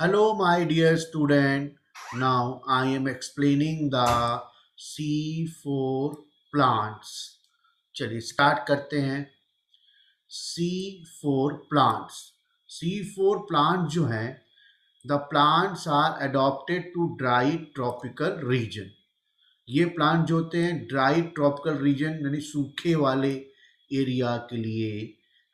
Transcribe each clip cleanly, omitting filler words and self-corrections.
Hello, my dear student. Now I am explaining the C4 plants. चलिए start करते हैं। C4 plants. C4 plant जो हैं, the plants are adopted to dry tropical region. ये plant जो होते हैं ड्राई ट्रॉपिकल रीजन यानी सूखे वाले एरिया के लिए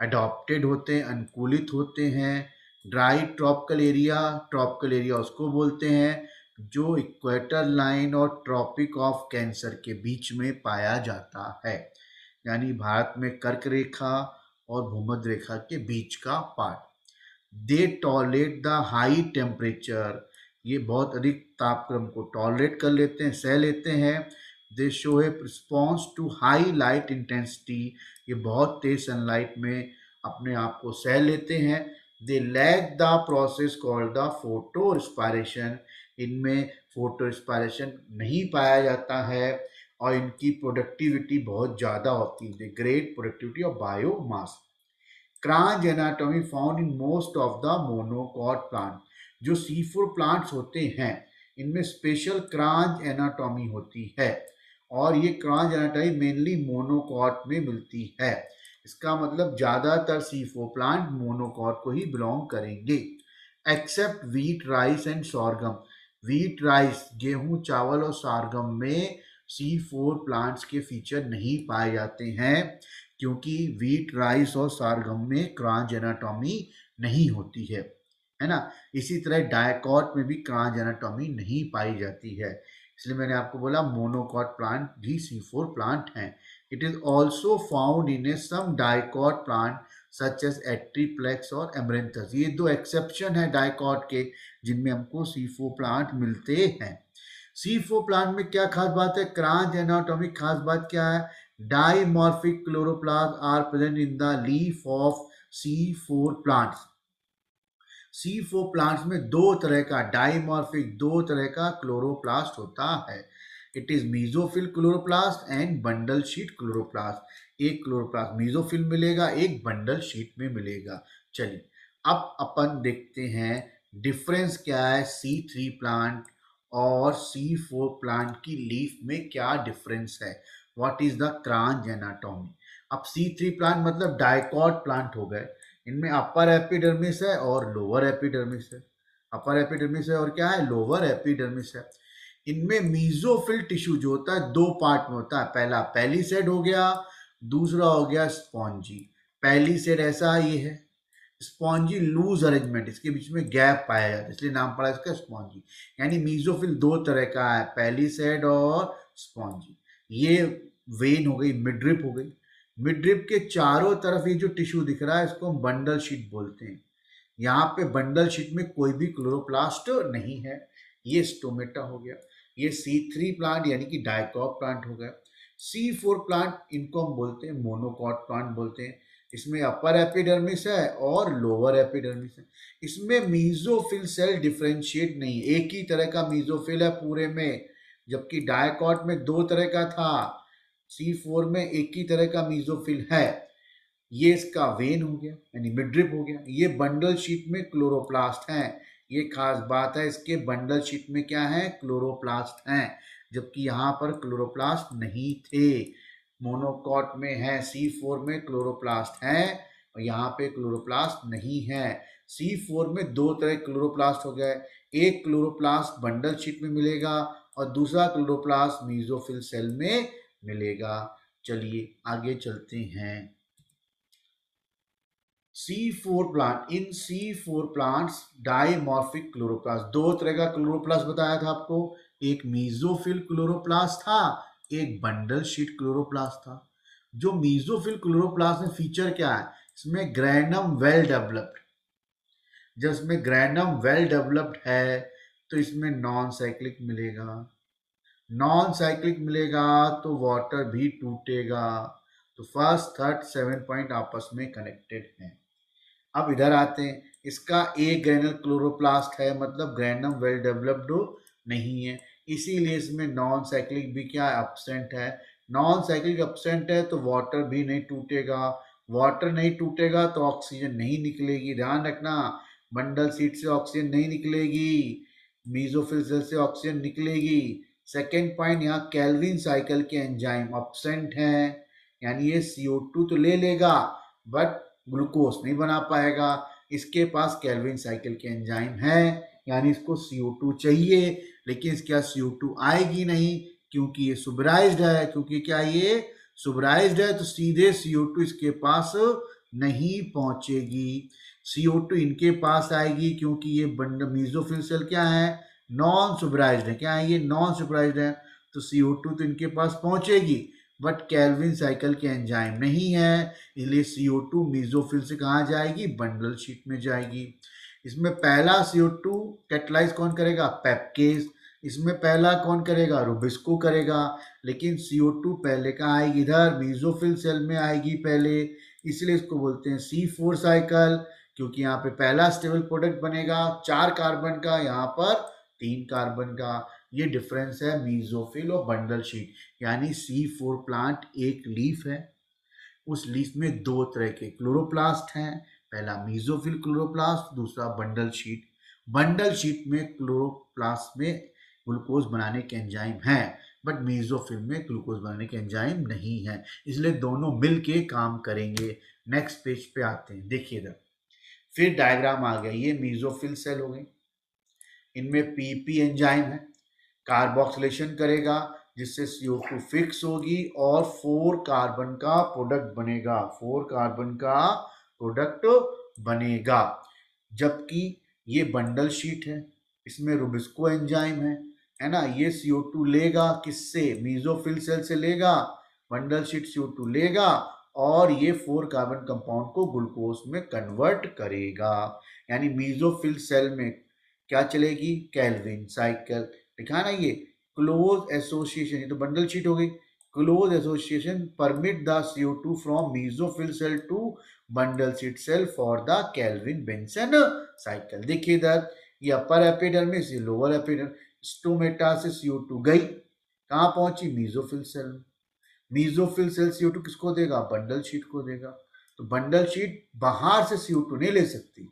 अडॉप्टेड होते हैं, अनुकूलित होते हैं। ड्राई ट्रॉपिकल एरिया उसको बोलते हैं जो इक्वेटर लाइन और ट्रॉपिक ऑफ कैंसर के बीच में पाया जाता है, यानी भारत में कर्क रेखा और भूमध्य रेखा के बीच का part. They tolerate the high temperature, ये बहुत अधिक तापक्रम को टॉलरेट कर लेते हैं, सह लेते हैं। They show a response to high light intensity, ये बहुत तेज सनलाइट में अपने आप को सह लेते हैं। They lack the process called the photorespiration, इनमें फोटो रिस्पायरेशन नहीं पाया जाता है और इनकी प्रोडक्टिविटी बहुत ज़्यादा होती है। Great productivity of biomass. Crunch anatomy found in most of the monocot plant, जो C4 प्लांट्स होते हैं इनमें स्पेशल क्रांच एनाटॉमी होती है और ये क्रांच एनाटॉमी मेनली मोनोकॉट में मिलती है। इसका मतलब ज्यादातर C4 प्लांट मोनोकॉट को ही बिलोंग करेंगे, except wheat, rice and sorghum. Wheat, rice, गेहूं, चावल और सॉर्गम में C4 प्लांट्स के फीचर नहीं पाए जाते हैं क्योंकि व्हीट, राइस और सॉर्गम में क्रांच एनाटॉमी नहीं होती है ना। इसी तरह डायकॉट में भी क्रांच एनाटॉमी नहीं पाई जाती है, इसलिए मैंने आपको बोला मोनोकॉट प्लांट भी C4 प्लांट हैं। It is also found in a some dicot plant such as Atriplex और एमरेंथस। ये दो एक्सेप्शन है डायकॉट के जिनमें हमको C4 प्लांट मिलते हैं। C4 प्लांट में क्या खास बात है? क्रांच एनाटॉमी खास बात क्या है? Dimorphic chloroplast are present in the leaf of C4 plants. C4 plants में दो तरह का डाइमॉर्फिक, दो तरह का क्लोरोप्लास्ट होता है। It is mesophyll chloroplast and bundle sheath chloroplast. एक क्लोरोप्लास्ट मीजोफिल मिलेगा, एक बंडल शीट में मिलेगा। चलिए अब अपन देखते हैं डिफरेंस क्या है C3 प्लांट और C4 प्लांट की लीफ में क्या डिफरेंस है। What is the crunch anatomy. अब C3 प्लांट मतलब डायकॉट प्लांट हो गए, इनमें अपर एपिडर्मिस है और लोअर एपिडर्मिस है। अपर एपिडर्मिस है और क्या है? लोअर एपिडर्मिस है। इनमें मीजोफिल टिश्यू जो होता है दो पार्ट में होता है, पहला पेलिसेड हो गया, दूसरा हो गया स्पॉन्जी। पेलिसेड ऐसा ये है, स्पॉन्जी लूज अरेंजमेंट, इसके बीच में गैप पाया जाता है इसलिए नाम पड़ा इसका स्पॉन्जी। यानी मीजोफिल दो तरह का है, पेलिसेड और स्पॉन्जी। ये वेन हो गई, मिडरिप हो गई। मिडरिप के चारों तरफ ये जो टिश्यू दिख रहा है इसको हम बंडल शीट बोलते हैं। यहाँ पे बंडल शीट में कोई भी क्लोरोप्लास्ट नहीं है। ये स्टोमेटा हो गया। ये C3 प्लांट यानी कि डायकॉट प्लांट हो गया। C4 प्लांट इनको हम बोलते हैं मोनोकॉट प्लांट बोलते हैं। इसमें अपर एपिडर्मिस है और लोअर एपिडर्मिस है। इसमें मीजोफिल सेल डिफरेंशिएट नहीं, एक ही तरह का मीजोफिल है पूरे में, जबकि डायकॉट में दो तरह का था, C4 में एक ही तरह का मीजोफिल है। ये इसका वेन हो गया यानी मिडरिप हो गया। ये बंडल शीट में क्लोरोप्लास्ट हैं, ये खास बात है, इसके बंडल शीट में क्या है? क्लोरोप्लास्ट हैं, जबकि यहाँ पर क्लोरोप्लास्ट नहीं थे। मोनोकॉट में है, C4 में क्लोरोप्लास्ट हैं और यहाँ पे क्लोरोप्लास्ट नहीं है। C4 में दो तरह क्लोरोप्लास्ट हो गए, एक क्लोरोप्लास्ट बंडल शीट में मिलेगा और दूसरा क्लोरोप्लास्ट मीजोफिल सेल में मिलेगा। चलिए आगे चलते हैं। C4 प्लांट, इन C4 प्लांट्स डाइमॉर्फिक क्लोरोप्लास्ट, दो तरह का क्लोरोप्लास्ट बताया था आपको, एक मीजोफिल क्लोरोप्लास्ट था, एक बंडल शीट क्लोरोप्लास्ट था। जो मीजोफिल क्लोरोप्लास्ट में फीचर क्या है? इसमें ग्रैनम वेल डेवलप्ड। जब इसमें ग्रैनम वेल डेवलप्ड है तो इसमें नॉन साइक्लिक मिलेगा। नॉन साइक्लिक मिलेगा तो वाटर भी टूटेगा। तो फर्स्ट, थर्ड, 7 पॉइंट आपस में कनेक्टेड हैं। अब इधर आते हैं, इसका ए ग्रेनल क्लोरोप्लास्ट है मतलब ग्रैनम वेल डेवलप्ड नहीं है, इसीलिए इसमें नॉन साइक्लिक भी क्या है? एब्सेंट है। नॉन साइक्लिक एब्सेंट है तो वाटर भी नहीं टूटेगा, वाटर नहीं टूटेगा तो ऑक्सीजन नहीं निकलेगी। ध्यान रखना, बंडल शीट से ऑक्सीजन नहीं निकलेगी, मीजोफिल सेल से ऑक्सीजन निकलेगी। सेकेंड पॉइंट, यहाँ केल्विन साइकिल के एंजाइम अब्सेंट हैं, यानी ये CO2 तो ले लेगा बट ग्लूकोज नहीं बना पाएगा। इसके पास केल्विन साइकिल के एंजाइम है, यानी इसको CO2 चाहिए, लेकिन इसके पास CO2 आएगी नहीं क्योंकि ये सुबराइज्ड है। क्योंकि क्या ये सुबराइज्ड है तो सीधे CO2 इसके पास नहीं पहुंचेगी। CO2 इनके पास आएगी क्योंकि ये मीजोफिल सेल क्या है, नॉन सुबराइज्ड है। क्या है ये, नॉन सुबराइज्ड है, तो CO2 तो इनके पास पहुंचेगी बट केल्विन साइकिल के एंजाइम नहीं है, इसलिए CO2 मीजोफिल से कहाँ जाएगी, बंडल शीट में जाएगी। इसमें पहला CO2 कैटलाइज कौन करेगा, पेप्केज। इसमें पहला कौन करेगा, रुबिस्को करेगा। लेकिन CO2 पहले कहाँ आएगी, इधर मीजोफिल सेल में आएगी पहले, इसलिए इसको बोलते हैं C4 साइकिल। क्योंकि यहाँ पे पहला स्टेबल प्रोडक्ट बनेगा 4 कार्बन का, यहाँ पर 3 कार्बन का। ये डिफरेंस है मीजोफिल और बंडल शीट। यानी C4 प्लांट एक लीफ है, उस लीफ में दो तरह के क्लोरोप्लास्ट हैं, पहला मीजोफिल क्लोरोप्लास्ट, दूसरा बंडल शीट। बंडल शीट में क्लोरोप्लास्ट में ग्लूकोज बनाने के एंजाइम हैं, बट मीजोफिल में ग्लूकोज बनाने के एंजाइम नहीं है, इसलिए दोनों मिल के काम करेंगे। नेक्स्ट पेज पे आते हैं, देखिए इधर फिर डायग्राम आ गया। ये मीजोफिल सेल हो गई, इनमें PP एंजाइम है, कार्बोक्सिलेशन करेगा जिससे CO2 फिक्स होगी और 4 कार्बन का प्रोडक्ट बनेगा, 4 कार्बन का प्रोडक्ट बनेगा। जबकि ये बंडल शीट है, इसमें रुबिस्को एंजाइम है ना। ये CO2 लेगा किससे, मीजोफिल सेल से लेगा, बंडल शीट CO2 लेगा और ये 4 कार्बन कंपाउंड को ग्लूकोज में कन्वर्ट करेगा। यानी मीजोफिल सेल में क्या चलेगी, केल्विन साइकिल। लिखा ना ये क्लोज एसोसिएशन, ये तो बंडल शीट हो गई। Close association permit the CO2 from mesophyll cell to bundle sheath cell for the Calvin Benson cycle. देखिए इधर ये अपर एपिडर्मिस, ये लोअर एपिडर्मिस, स्टोमेटा से CO2 गई, कहाँ पहुंची, mesophyll cell. Mesophyll cell CO2 किसको देगा, बंडल शीट को देगा। तो बंडल शीट बाहर से CO2 नहीं ले सकती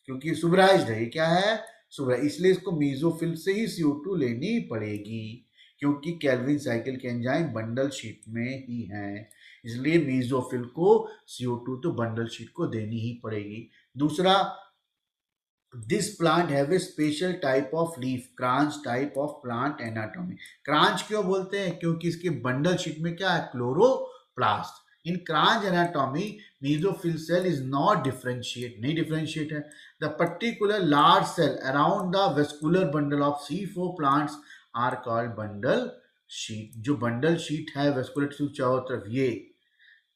क्योंकि सुबराइज्ड है। ये क्या है, सुबराइज्ड, इसलिए इसको मीजोफिल से ही CO2 लेनी पड़ेगी क्योंकि केल्विन साइकिल के एंजाइम बंडल शीट में ही हैं, इसलिए मीजोफिल को CO2 तो बंडल शीट को देनी ही पड़ेगी। दूसरा, this plant have a special type of leaf, crunch type of plant anatomy. Crunch क्यों बोलते हैं, क्योंकि इसके बंडल शीट में क्या है, chloroplast. In Kranz anatomy mesophyll cell is not differentiate, नहीं डिफरेंशिएट है। The particular large cell around the vascular bundle of C4 plants are called bundle sheath. जो बंडल शीट है वेस्कुलर टिश्यू चारों तरफ, ये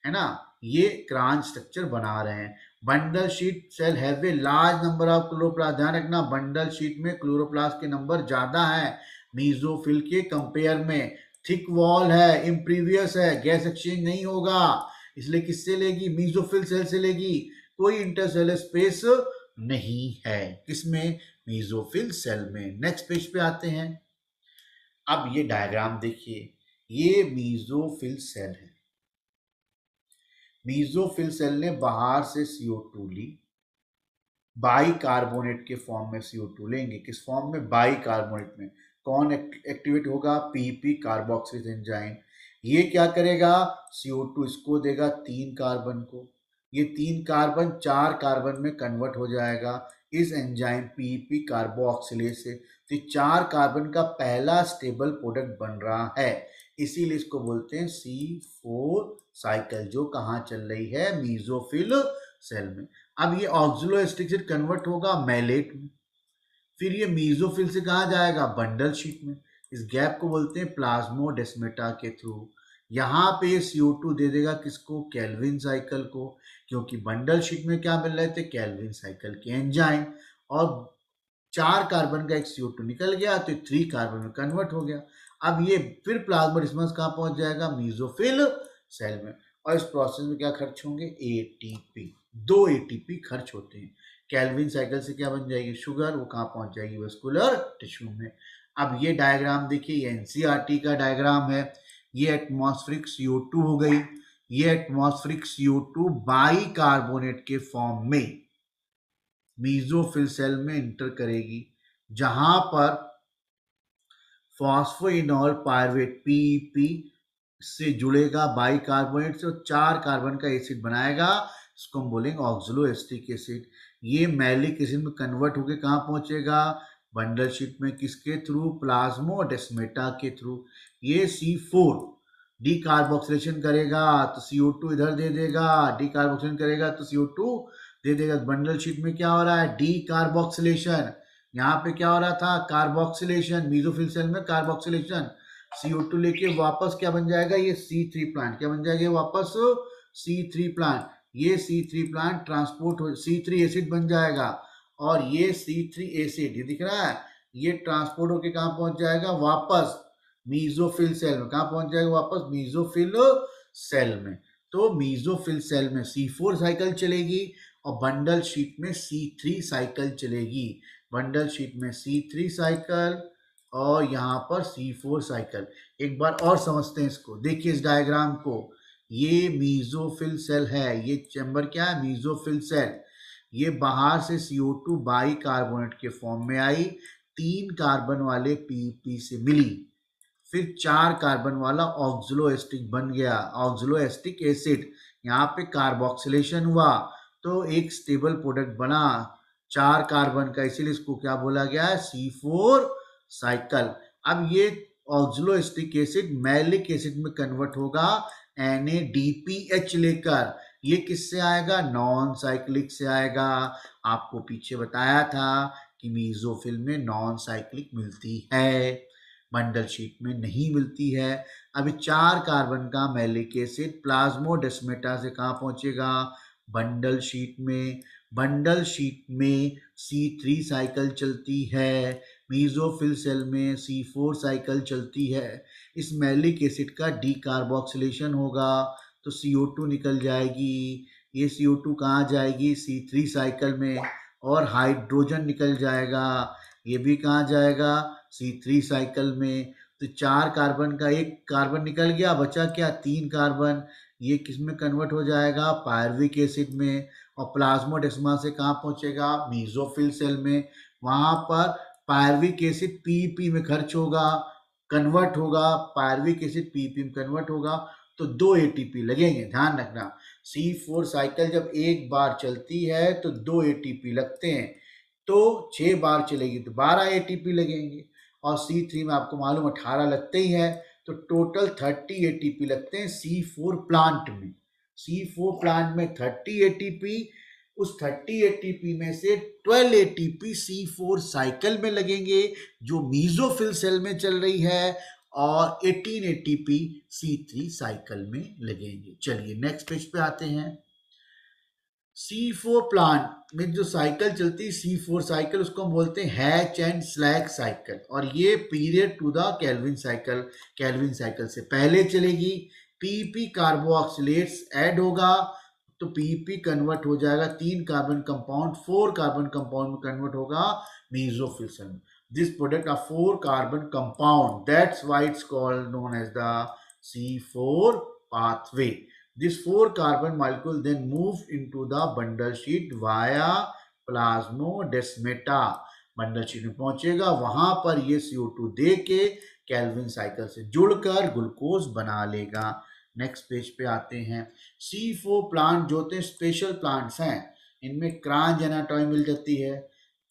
है ना, ये क्रांच स्ट्रक्चर बना रहे हैं। Bundle sheath cell have a large number of chloroplast. ध्यान रखना, बंडल शीट में क्लोरोप्लास्ट के नंबर ज्यादा है मीजोफिल के कंपेयर में। थिक वॉल है, इम्प्रीवियस है, गैस एक्सचेंज नहीं होगा, इसलिए किससे लेगी, मीजोफिल सेल से लेगी। कोई इंटरसेलर स्पेस नहीं है किसमें, मीजोफिल सेल में। नेक्स्ट पेज पे आते हैं। अब ये डायग्राम देखिए, ये मीजोफिल सेल है। मीजोफिल सेल ने बाहर से CO2 ली, बाइकार्बोनेट के फॉर्म में CO2 लेंगे। किस फॉर्म में, बाइकार्बोनेट में। कौन एक्टिवेट होगा, PP कार्बोक्सिलेज एंजाइम। ये क्या करेगा, CO2 इसको देगा 3 कार्बन को, ये 3 कार्बन 4 कार्बन में कन्वर्ट हो जाएगा इस एंजाइम PP कार्बोक्सिलेज से। तो 4 कार्बन का पहला स्टेबल प्रोडक्ट बन रहा है, इसीलिए इसको बोलते हैं C4 साइकिल, जो कहाँ चल रही है, मीजोफिल सेल में। अब ये ऑक्सिलो से कन्वर्ट होगा मैलेट में, फिर ये मीजोफिल से कहाँ जाएगा, बंडल शीट में। इस गैप को बोलते हैं प्लाज्मोडेस्माटा के थ्रू। यहाँ पे CO2 दे देगा किसको, केल्विन साइकिल को, क्योंकि बंडल शीट में क्या मिल रहे थे, केल्विन साइकिल के एंजाइम। और 4 कार्बन का एक CO2 निकल गया तो 3 कार्बन में कन्वर्ट हो गया। अब ये फिर प्लाज्मोडेस्मास कहाँ पहुंच जाएगा, मीजोफिल सेल में। और इस प्रोसेस में क्या खर्च होंगे, ATP, 2 ATP खर्च होते हैं। केल्विन साइकिल से क्या बन जाएगी, शुगर, वो कहाँ पहुंच जाएगी, वेस्कुलर टिश्यू में। अब ये डायग्राम देखिए, ये NCERT का डायग्राम है। ये एटमॉस्फेरिक CO2 हो गई, ये एटमॉस्फेरिक CO2 बाइकार्बोनेट के फॉर्म में, मीजोफिल सेल में इंटर करेगी, जहां पर फॉस्फोइनॉल पायरुवेट पीईपी से जुड़ेगा बाइकार्बोनेट से और 4 कार्बन का एसिड बनाएगा, इसको हम बोलेंगे ऑक्सलोएस्टिक एसिड। ये मैलिक एसिड में कन्वर्ट होकर कहाँ पहुंचेगा, बंडल शीट में, किसके थ्रू, प्लाज्मोडेस्माटा के थ्रू। ये C4 डीकार्बोक्सिलेशन करेगा तो CO2 इधर दे देगा, डीकार्बोक्सिलेशन करेगा तो CO2 दे देगा। बंडल शीट में क्या हो रहा है, डीकार्बोक्सिलेशन। यहाँ पे क्या हो रहा था, कार्बोक्सिलेशन। मीजोफिल सेल में कार्बोक्सिलेशन, CO2 लेके वापस क्या बन जाएगा, ये C3 प्लांट। क्या बन जाएगा वापस, C3 प्लांट। ये C3 प्लांट ट्रांसपोर्ट हो, C3 एसिड बन जाएगा, और ये C3 एसिड, ये दिख रहा है, ये ट्रांसपोर्ट होके कहाँ पहुंच जाएगा, वापस मीजोफिल सेल में। कहाँ पहुंच जाएगा, वापस मीजोफिल सेल में। तो मीजोफिल सेल में C4 साइकिल चलेगी और बंडल शीट में C3 साइकिल चलेगी। बंडल शीट में C3 साइकिल और यहाँ पर C4 साइकिल। एक बार और समझते हैं इसको, देखिए इस डायग्राम को। ये मीजोफिल सेल है, ये चैम्बर क्या है, मीजोफिल सेल। ये बाहर से CO2 बाइकार्बोनेट के फॉर्म में आई, 3 कार्बन वाले पीपी से मिली, फिर 4 कार्बन वाला ऑक्सलोएस्टिक बन गया, ऑक्सलोएस्टिक एसिड। यहाँ पे कार्बोक्सिलेशन हुआ तो एक स्टेबल प्रोडक्ट बना 4 कार्बन का, इसीलिए इसको क्या बोला गया है, C4 साइकिल। अब ये ऑक्सलोएस्टिक एसिड मैलिक एसिड में कन्वर्ट होगा NADPH लेकर। ये किससे आएगा, नॉन साइक्लिक से आएगा। आपको पीछे बताया था कि मीजोफिल में नॉन साइक्लिक मिलती है, बंडल शीट में नहीं मिलती है। अभी 4 कार्बन का मैलिक एसिड प्लाज्मोडेस्माटा से कहाँ पहुंचेगा, बंडल शीट में। बंडल शीट में C3 साइकिल चलती है, मीजोफिल सेल में C4 साइकिल चलती है। इस मैलिक एसिड का डीकार्बोक्सिलेशन होगा तो CO2 निकल जाएगी, ये CO2 कहाँ जाएगी, C3 साइकिल में, और हाइड्रोजन निकल जाएगा, ये भी कहाँ जाएगा, C3 साइकिल में। तो 4 कार्बन का एक कार्बन निकल गया, बचा क्या, 3 कार्बन। ये किस में कन्वर्ट हो जाएगा, पायरुविक एसिड में, और प्लाज्मोडेस्मा से कहाँ पहुंचेगा, मीजोफिल सेल में। वहां पर पायरुविक एसिड पीपी में खर्च होगा, कन्वर्ट होगा, पायरुविक एसिड पीपी में कन्वर्ट होगा, तो 2 ATP लगेंगे। ध्यान रखना, C4 साइकिल जब एक बार चलती है तो 2 ATP लगते हैं, तो 6 बार चलेगी तो 12 ATP लगेंगे, और C3 में आपको मालूम 18 लगते ही है, तो टोटल 30 ATP लगते हैं C4 प्लांट में। C4 प्लांट में 30 ATP, उस 30 ATP में से 12 ATP C4 साइकिल में लगेंगे जो मीजोफिल सेल में चल रही है, और 18 ATP C3 साइकिल में लगेंगे। चलिए नेक्स्ट पेज पे आते हैं। C4 प्लांट में जो साइकिल चलती है, C4 साइकिल, उसको हम बोलते हैं हैच एंड स्लैग साइकिल, और ये period to the Calvin cycle, Calvin cycle से पहले चलेगी। पीपी कार्बोक्सिलेट्स ऐड होगा तो पीपी कन्वर्ट हो जाएगा 3 कार्बन कंपाउंड 4 कार्बन कंपाउंड में कन्वर्ट होगा मीजोफिल सेल में। This product of 4 carbon compound, that's why it's called known as the C4 pathway. This 4 carbon molecule then move into the bundle sheet via plasmodesmata. Bundle sheath में पहुंचेगा, वहां पर ये CO2 दे के kelvin cycle से जुड़कर glucose बना लेगा। नेक्स्ट पेज पे आते हैं। C4 प्लांट जो होते हैं स्पेशल प्लांट्स हैं, इनमें क्रांच एनाटॉमी मिल जाती है,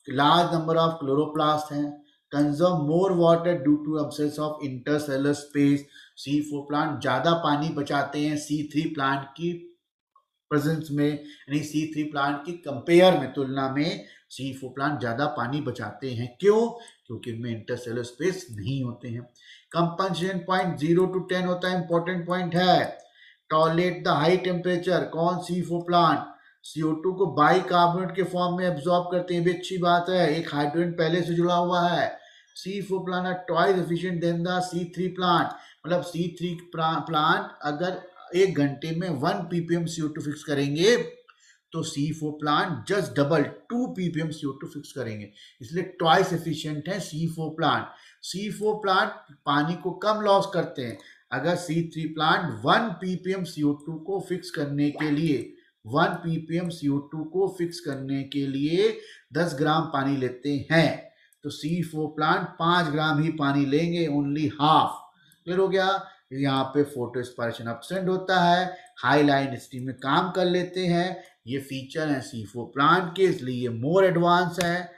लार्ज नंबर ऑफ क्लोरोप्लास्ट हैं, conserve more water due to absence of intercellular space. C4 plant ज्यादा पानी बचाते हैं C3 प्लांट की प्रेजेंस में, यानी C3 प्लांट की कंपेयर में, तुलना में C4 प्लांट ज्यादा पानी बचाते हैं। क्यों, क्योंकि इनमें इंटरसेलुलर स्पेस नहीं होते हैं। कंपनसेशन पॉइंट 0 to 10 होता है, इंपॉर्टेंट पॉइंट है। टॉलरेट द हाई टेम्परेचर, कौन, C4 प्लांट। CO2 को बाइकार्बोनेट के फॉर्म में एब्जॉर्ब करते हैं, भी अच्छी बात है, एक हाइड्रोजन पहले से जुड़ा हुआ है। C4 plant are twice efficient than the C3 plant, मतलब C3 प्लांट अगर 1 घंटे में 1 ppm CO2 फिक्स करेंगे तो C4 plant just double 2 ppm CO2 fix करेंगे, इसलिए ट्वाइस एफिशिएंट है C4 प्लांट। C4 प्लांट पानी को कम लॉस करते हैं। अगर C3 प्लांट 1 ppm CO2 को फिक्स करने के लिए 1 ppm CO2 को फिक्स करने के लिए 10 ग्राम पानी लेते हैं, तो C4 प्लांट 5 ग्राम ही पानी लेंगे, ओनली हाफ। क्लियर हो गया। यहाँ पे फोटो एस्पायरेशन एब्सेंट होता है, हाई लाइन स्टीम में काम कर लेते हैं। ये फीचर है C4 प्लांट के, इसलिए ये मोर एडवांस है।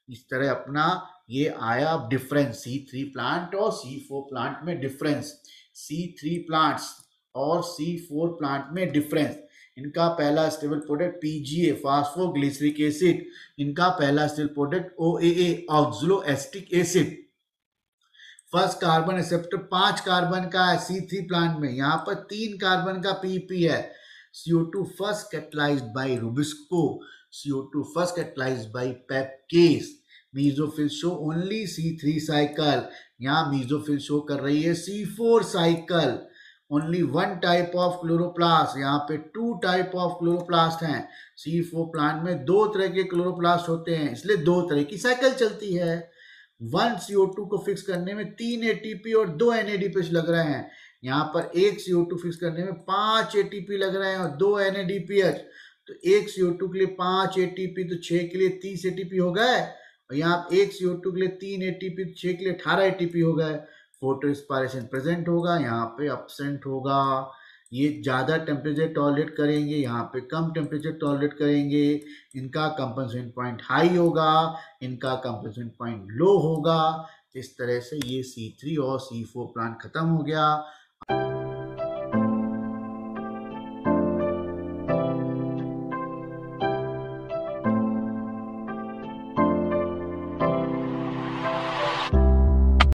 इस तरह अपना ये आया डिफरेंस C3 प्लांट और C4 प्लांट में डिफरेंस। C3 प्लांट्स और C4 प्लांट में डिफरेंस, इनका पहला stable product PGA phosphoglyceric acid, इनका पहला stable product OAA oxaloacetic acid. First carbon acceptor 5 carbon का है C3 प्लांट में, यहाँ पर 3 कार्बन का PP है। CO2 first catalysed by rubisco, CO2 first catalysed by PEPcase. Mesophyll show only C3 cycle, यहाँ मीसोफिल शो कर रही है C4 cycle. Only 1 type of chloroplast, यहाँ पे 2 टाइप ऑफ क्लोरोप्लास्ट हैं। C4 प्लांट में 2 तरह के क्लोरोप्लास्ट होते हैं, इसलिए 2 तरह की साइकिल चलती है। 1 CO2 को फिक्स करने में 3 ATP और 2 NADPH लग रहे हैं। यहाँ पर 1 CO2 फिक्स करने में 5 ATP लग रहे हैं और 2 NADPH। तो 1 CO2 के लिए 5 ATP, तो 6 के लिए 30 ATP हो गए, और यहाँ 1 CO2 के लिए 3 ATP, 6 के लिए 18 ATP हो गए। फोटो एस्पायरेशन प्रेजेंट होगा, यहाँ पे एब्सेंट होगा। ये ज़्यादा टेम्परेचर टॉलरेट करेंगे, यहाँ पे कम टेम्परेचर टॉलरेट करेंगे। इनका कंपनसेशन पॉइंट हाई होगा, इनका कंपनसेशन पॉइंट लो होगा। इस तरह से ये C3 और C4 प्लांट खत्म हो गया।